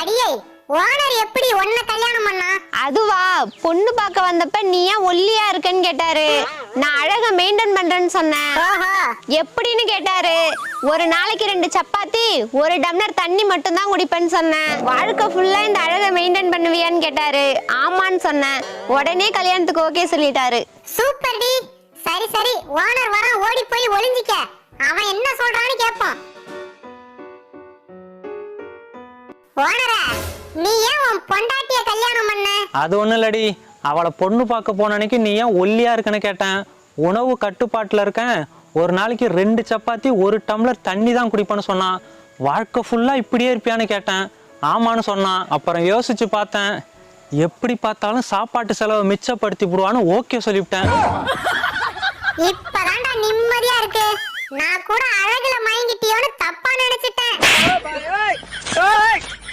அடியே ஓனர் எப்படி உன்னை கல்யாணம் பண்ணா? அதுவா, பொண்ணு பார்க்க வந்தப்ப நீ ஏன் ஒல்லியா இருக்கன்னு கேட்டாரு. நான் அழக மெயின்டைன் பண்றேன்னு சொன்னேன். எப்படின்னு கேட்டாரு. ஒரு நாளைக்கு 2 சப்பாத்தி 1 டம்ளர் தண்ணி மட்டும் தான் குடிப்பேன்னு சொன்னேன். வாழ்க்கை ஃபுல்லா இந்த அழக மெயின்டைன் பண்ணுவியான்னு கேட்டாரு. ஆமான்னு சொன்னேன். உடனே கல்யாணத்துக்கு ஓகே சொல்லிட்டாரு. சூப்பர் டி. சரி சரி, ஓனர் வர, ஓடி போய் ஒளிஞ்சிக்க. அவன் என்ன சொல்றான்னு கேட்போம். ஓனரே, நீ ஏன் உன் பொண்டாட்டிய கல்யாணம் பண்ண? அது ஒண்ணும் இல்லடி, அவளை பொண்ணு பார்க்க போன அன்னைக்கு நீ ஏன் ஒல்லியா இருக்குன்னு கேட்டேன். உணவு கட்டுப்பாட்டுல இருக்கேன், ஒரு நாளைக்கு 2 சப்பாத்தி 1 டம்ளர் தண்ணி தான் குடிப்பேன்னு சொன்னான். வாழ்க்கை ஃபுல்லா இப்படியே இருப்பியான்னு கேட்டேன். ஆமான்னு சொன்னான். அப்புறம் யோசிச்சு பார்த்தேன், எப்படி பார்த்தாலும் சாப்பாட்டு செலவை மிச்சப்படுத்தி விடுவான்னு ஓகே சொல்லிவிட்டேன். இப்பதான்டா நிம்மதியா இருக்கு. நான் கூட அழகுல மயங்கிட்டியோன்னு தப்பா நினைச்சிட்டேன்.